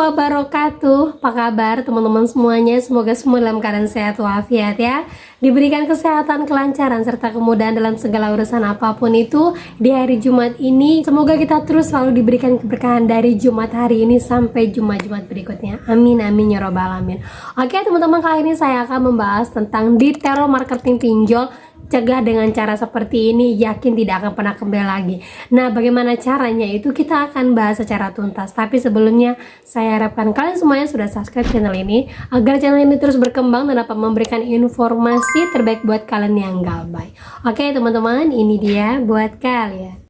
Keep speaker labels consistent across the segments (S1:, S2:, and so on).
S1: wabarakatuh. Apa kabar teman-teman semuanya? Semoga semua dalam keadaan sehat walafiat ya. Diberikan kesehatan, kelancaran, serta kemudahan dalam segala urusan apapun itu di hari Jumat ini. Semoga kita terus selalu diberikan keberkahan dari Jumat hari ini sampai Jumat-Jumat berikutnya. Amin amin ya robbal alamin. Oke teman-teman, kali ini saya akan membahas tentang detail marketing pinjol. Cegah dengan cara seperti ini, yakin tidak akan pernah kembali lagi. Nah, bagaimana caranya itu kita akan bahas secara tuntas. Tapi sebelumnya, saya harapkan kalian semuanya sudah subscribe channel ini agar channel ini terus berkembang dan dapat memberikan informasi terbaik buat kalian yang galbay. Oke teman-teman, ini dia buat kalian.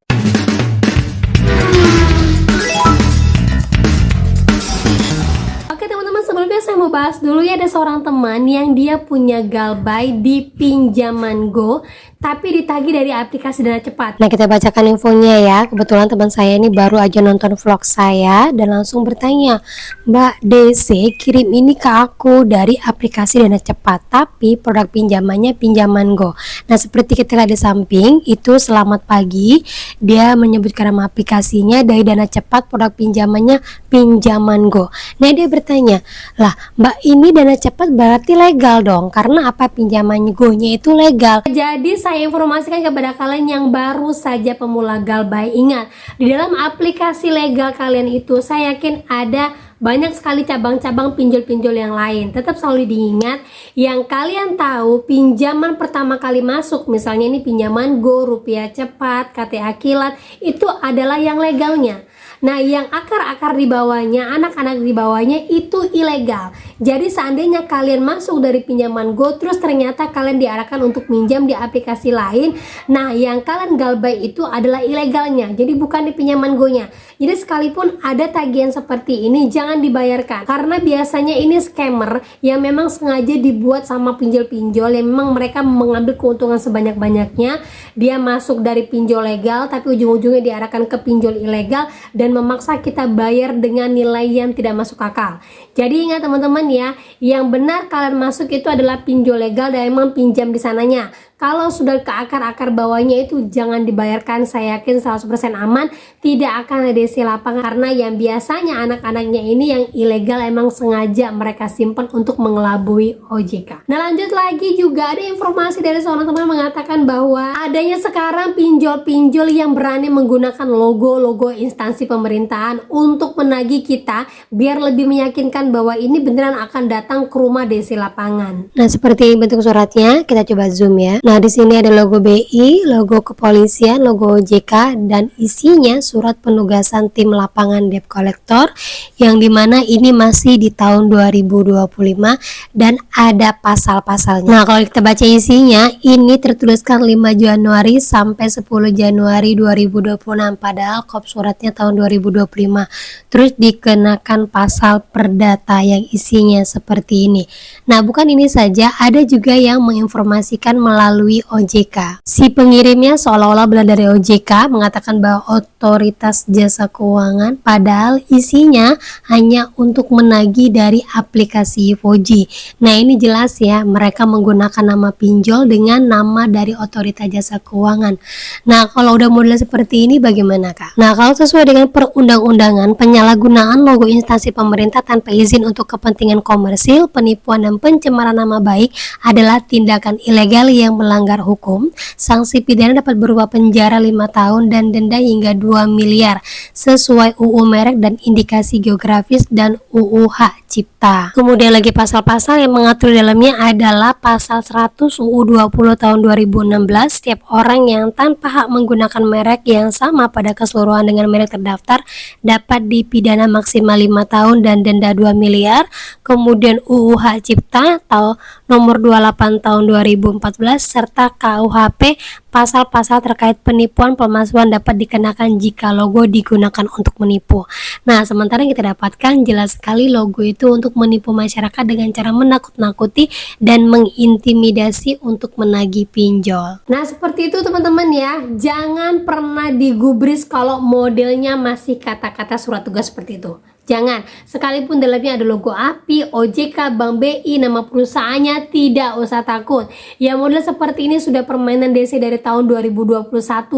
S1: Sebelumnya saya mau bahas dulu ya, ada seorang teman yang dia punya galbay di pinjaman Go tapi ditagih dari aplikasi Dana Cepat. Nah, kita bacakan infonya ya. Kebetulan teman saya ini baru aja nonton vlog saya dan langsung bertanya, "Mbak DC, kirim ini ke aku dari aplikasi Dana Cepat, tapi produk pinjamannya pinjaman Go." Nah, seperti kita lihat di samping itu, selamat pagi. Dia menyebutkan nama aplikasinya dari Dana Cepat, produk pinjamannya pinjaman Go. Nah, dia bertanya, "Lah, Mbak, ini Dana Cepat berarti legal dong? Karena apa pinjamannya Go-nya itu legal?" Jadi saya informasikan kepada kalian yang baru saja pemula galbay, ingat, di dalam aplikasi legal kalian itu saya yakin ada banyak sekali cabang-cabang pinjol-pinjol yang lain. Tetap selalu diingat, yang kalian tahu pinjaman pertama kali masuk, misalnya ini pinjaman Go, Rupiah Cepat, KTA Kilat, itu adalah yang legalnya. Nah, yang akar-akar di bawahnya, anak-anak di bawahnya itu ilegal. Jadi seandainya kalian masuk dari pinjaman Go, terus ternyata kalian diarahkan untuk minjam di aplikasi lain, nah yang kalian galbay itu adalah ilegalnya, jadi bukan di pinjaman Go-nya. Jadi sekalipun ada tagihan seperti ini, jangan dibayarkan, karena biasanya ini scammer yang memang sengaja dibuat sama pinjol-pinjol yang memang mereka mengambil keuntungan sebanyak-banyaknya. Dia masuk dari pinjol legal tapi ujung-ujungnya diarahkan ke pinjol ilegal dan memaksa kita bayar dengan nilai yang tidak masuk akal. Jadi ingat teman-teman ya, yang benar kalian masuk itu adalah pinjol legal dan emang pinjam di sananya. Kalau sudah ke akar-akar bawahnya itu jangan dibayarkan, saya yakin 100% aman, tidak akan ada isi lapangan, karena yang biasanya anak-anaknya ini yang ilegal emang sengaja mereka simpan untuk mengelabui OJK. Nah, lanjut lagi, juga ada informasi dari seorang teman mengatakan bahwa adanya sekarang pinjol-pinjol yang berani menggunakan logo-logo instansi pemerintahan untuk menagih kita biar lebih meyakinkan bahwa ini beneran akan datang ke rumah desi lapangan. Nah, seperti bentuk suratnya, kita coba zoom ya. Nah, di sini ada logo BI, logo kepolisian, logo OJK, dan isinya surat penugasan tim lapangan debt collector, yang dimana ini masih di tahun 2025 dan ada pasal-pasalnya. Nah, kalau kita baca isinya, ini tertuliskan 5 Januari sampai 10 Januari 2026, padahal kop suratnya tahun 2025. Terus dikenakan pasal perdata yang isinya seperti ini. Nah, bukan ini saja, ada juga yang menginformasikan melalui OJK. Si pengirimnya seolah-olah berasal dari OJK, mengatakan bahwa otoritas jasa keuangan, padahal isinya hanya untuk menagih dari aplikasi Foji. Nah, ini jelas ya, mereka menggunakan nama pinjol dengan nama dari otoritas jasa keuangan. Nah, kalau udah model seperti ini bagaimana Kak? Nah, kalau sesuai dengan perundang-undangan, penyalahgunaan logo instansi pemerintah tanpa izin untuk kepentingan komersil, penipuan dan pencemaran nama baik adalah tindakan ilegal yang melanggar hukum. Sanksi pidana dapat berupa penjara 5 tahun dan denda hingga 2 miliar sesuai UU merek dan indikasi geografis dan UU hak cipta. Kemudian lagi pasal-pasal yang mengatur dalamnya adalah pasal 100 UU 20 tahun 2016, setiap orang yang tanpa hak menggunakan merek yang sama pada keseluruhan dengan merek terdaftar dapat dipidana maksimal 5 tahun dan denda 2 miliar. Kemudian UU hak cipta atau nomor 28 tahun 2014 serta KUHP, pasal-pasal terkait penipuan pemalsuan dapat dikenakan jika logo digunakan untuk menipu. Nah, sementara yang kita dapatkan jelas sekali logo itu untuk menipu masyarakat dengan cara menakut-nakuti dan mengintimidasi untuk menagih pinjol. Nah, seperti itu teman-teman ya. Jangan pernah digubris kalau modelnya masih kata-kata surat tugas seperti itu. Jangan, sekalipun dalamnya ada logo API, OJK, Bank BI, nama perusahaannya, tidak usah takut. Ya, model seperti ini sudah permainan DC dari tahun 2021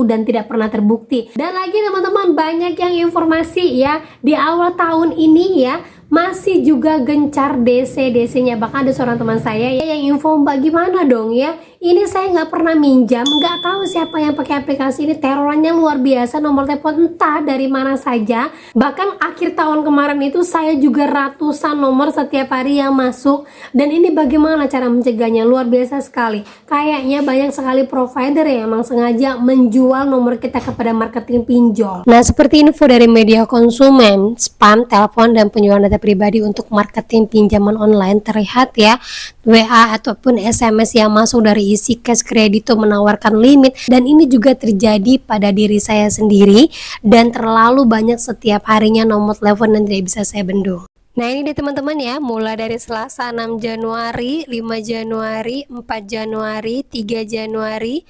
S1: dan tidak pernah terbukti. Dan lagi teman-teman, banyak yang informasi ya di awal tahun ini ya, masih juga gencar DC-nya. Bahkan ada seorang teman saya yang info, Mbak gimana dong ya, ini saya nggak pernah minjam, nggak tahu siapa yang pakai aplikasi ini, terorannya luar biasa, nomor telepon entah dari mana saja. Bahkan akhir tahun kemarin itu saya juga ratusan nomor setiap hari yang masuk. Dan ini bagaimana cara mencegahnya? Luar biasa sekali. Kayaknya banyak sekali provider yang emang sengaja menjual nomor kita kepada marketing pinjol. Nah, seperti info dari media konsumen, spam, telepon, dan penjualan data pribadi untuk marketing pinjaman online terlihat ya, WA ataupun SMS yang masuk dari isi cash kredito menawarkan limit, dan ini juga terjadi pada diri saya sendiri dan terlalu banyak setiap harinya nomor telepon yang tidak bisa saya bendung. Nah, ini deh teman-teman ya, mulai dari Selasa 6 Januari, 5 Januari, 4 Januari, 3 Januari,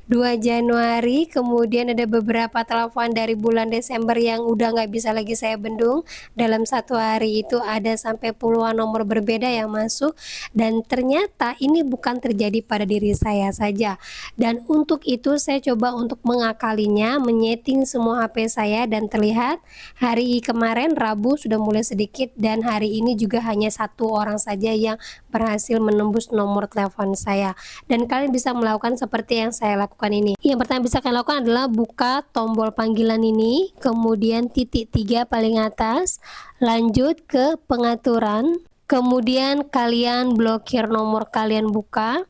S1: 2 Januari, kemudian ada beberapa telepon dari bulan Desember yang udah nggak bisa lagi saya bendung. Dalam satu hari itu ada sampai puluhan nomor berbeda yang masuk, dan ternyata ini bukan terjadi pada diri saya saja. Dan untuk itu saya coba untuk mengakalinya, menyeting semua HP saya, dan terlihat hari kemarin Rabu sudah mulai sedikit, dan hari ini juga hanya satu orang saja yang berhasil menembus nomor telepon saya. Dan kalian bisa melakukan seperti yang saya lakukan ini. Yang pertama bisa kalian lakukan adalah buka tombol panggilan ini, kemudian titik 3 paling atas, lanjut ke pengaturan, kemudian kalian blokir nomor kalian buka.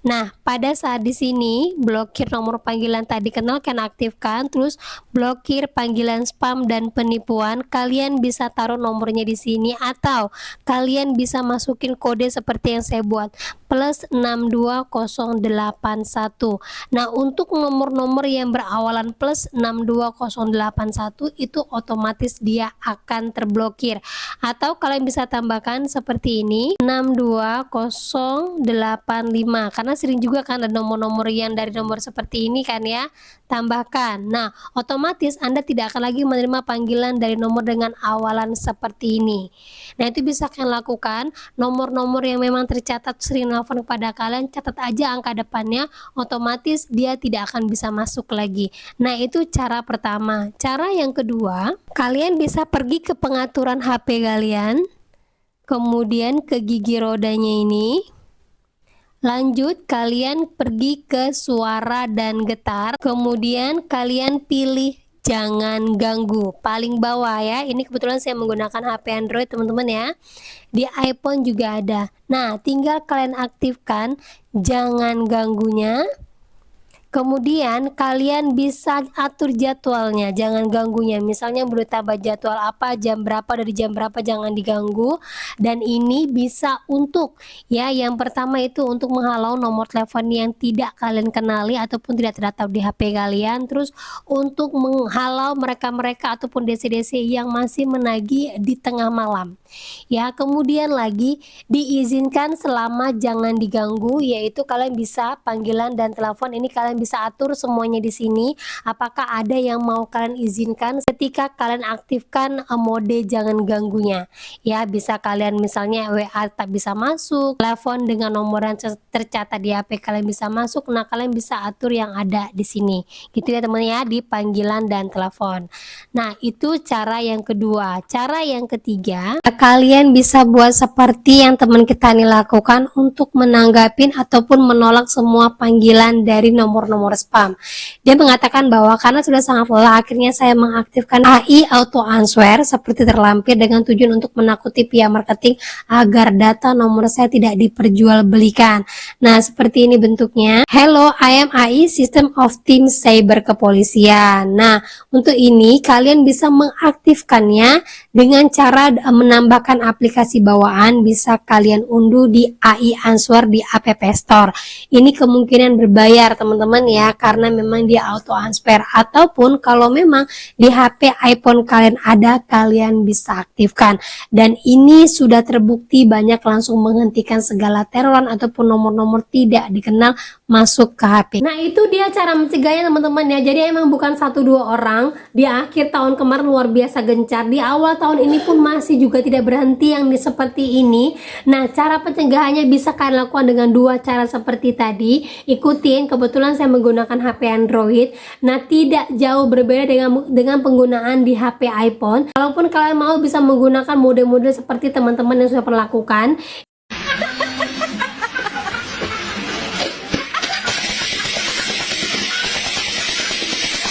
S1: Nah, pada saat di sini blokir nomor panggilan tadi kenal kalian aktifkan, terus blokir panggilan spam dan penipuan, kalian bisa taruh nomornya di sini, atau kalian bisa masukin kode seperti yang saya buat, plus 62081. Nah, untuk nomor-nomor yang berawalan plus 62081 itu otomatis dia akan terblokir, atau kalian bisa tambahkan seperti ini 62085, karena sering juga kan ada nomor-nomor yang dari nomor seperti ini kan ya, tambahkan. Nah, otomatis Anda tidak akan lagi menerima panggilan dari nomor dengan awalan seperti ini. Nah, itu bisa kalian lakukan. Nomor-nomor yang memang tercatat sering nelfon kepada kalian, catat aja angka depannya, otomatis dia tidak akan bisa masuk lagi. Nah, itu cara pertama. Cara yang kedua, kalian bisa pergi ke pengaturan HP kalian, kemudian ke gigi rodanya ini. Lanjut, kalian pergi ke suara dan getar, kemudian kalian pilih jangan ganggu paling bawah ya. Ini kebetulan saya menggunakan HP Android teman-teman ya, di iPhone juga ada. Nah, tinggal kalian aktifkan jangan ganggunya. Kemudian kalian bisa atur jadwalnya, jangan ganggunya. Misalnya bertambah jadwal apa, jam berapa, dari jam berapa jangan diganggu. Dan ini bisa untuk ya, yang pertama itu untuk menghalau nomor telepon yang tidak kalian kenali ataupun tidak terdaftar di HP kalian. Terus untuk menghalau mereka-mereka ataupun DC-DC yang masih menagih di tengah malam. Ya, kemudian lagi diizinkan selama jangan diganggu, yaitu kalian bisa panggilan dan telepon ini kalian bisa atur semuanya di sini. Apakah ada yang mau kalian izinkan ketika kalian aktifkan mode jangan ganggunya? Ya, bisa kalian misalnya WA tak bisa masuk, telepon dengan nomor yang tercatat di HP kalian bisa masuk. Nah, kalian bisa atur yang ada di sini. Gitu ya teman ya, di panggilan dan telepon. Nah, itu cara yang kedua. Cara yang ketiga, kalian bisa buat seperti yang teman kita ini lakukan untuk menanggapin ataupun menolak semua panggilan dari nomor-nomor spam. Dia mengatakan bahwa karena sudah sangat lelah, akhirnya saya mengaktifkan AI Auto Answer seperti terlampir dengan tujuan untuk menakuti pihak marketing agar data nomor saya tidak diperjualbelikan. Nah, seperti ini bentuknya. Hello, I am AI System of Team Cyber Kepolisian. Nah, untuk ini kalian bisa mengaktifkannya dengan cara menambahkan aplikasi bawaan. Bisa kalian unduh di AI Answer di App Store. Ini kemungkinan berbayar teman-teman ya, karena memang dia auto answer, ataupun kalau memang di HP iPhone kalian ada, kalian bisa aktifkan. Dan ini sudah terbukti banyak langsung menghentikan segala teroran ataupun nomor-nomor tidak dikenal masuk ke HP. Nah, itu dia cara mencegahnya teman-teman ya. Jadi emang bukan 1-2 orang. Di akhir tahun kemarin luar biasa gencar, di awal tahun tahun ini pun masih juga tidak berhenti yang seperti ini. Nah, cara pencegahannya bisa kalian lakukan dengan dua cara seperti tadi. Ikutin, kebetulan saya menggunakan HP Android. Nah, tidak jauh berbeda dengan penggunaan di HP iPhone. Walaupun kalian mau bisa menggunakan mode-mode seperti teman-teman yang sudah pernah lakukan.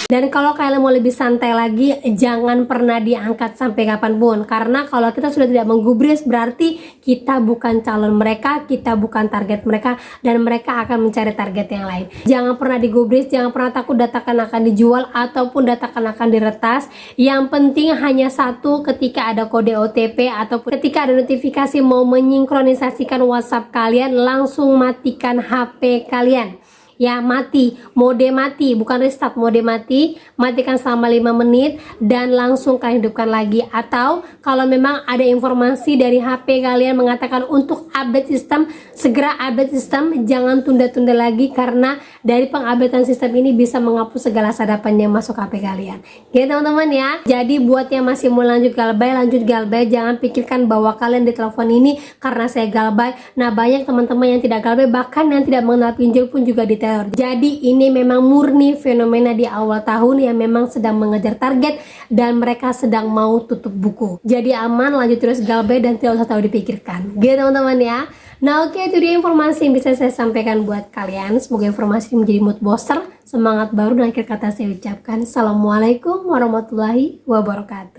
S1: Dan kalau kalian mau lebih santai lagi, jangan pernah diangkat sampai kapanpun. Karena kalau kita sudah tidak menggubris, berarti kita bukan calon mereka, kita bukan target mereka, dan mereka akan mencari target yang lain. Jangan pernah digubris, jangan pernah takut data akan dijual ataupun data akan diretas. Yang penting hanya satu, ketika ada kode OTP ataupun ketika ada notifikasi mau menyinkronisasikan WhatsApp kalian, langsung matikan HP kalian. Ya, mati, mode mati, bukan restart, mode mati, matikan selama 5 menit dan langsung kalian hidupkan lagi. Atau kalau memang ada informasi dari HP kalian mengatakan untuk update sistem, segera update sistem, jangan tunda-tunda lagi, karena dari pengupdatean sistem ini bisa menghapus segala sadapan yang masuk HP kalian. Oke teman-teman ya, jadi buat yang masih mau lanjut galbay, jangan pikirkan bahwa kalian di telepon ini karena saya galbay. Nah, banyak teman-teman yang tidak galbay, bahkan yang tidak mengenal pinjol pun juga di. Jadi ini memang murni fenomena di awal tahun yang memang sedang mengejar target dan mereka sedang mau tutup buku. Jadi aman, lanjut terus galbay dan tidak usah tahu dipikirkan. Gitu teman-teman ya. Nah oke, itu dia informasi yang bisa saya sampaikan buat kalian. Semoga informasi ini menjadi mood booster, semangat baru, dan akhir kata saya ucapkan Assalamualaikum warahmatullahi wabarakatuh.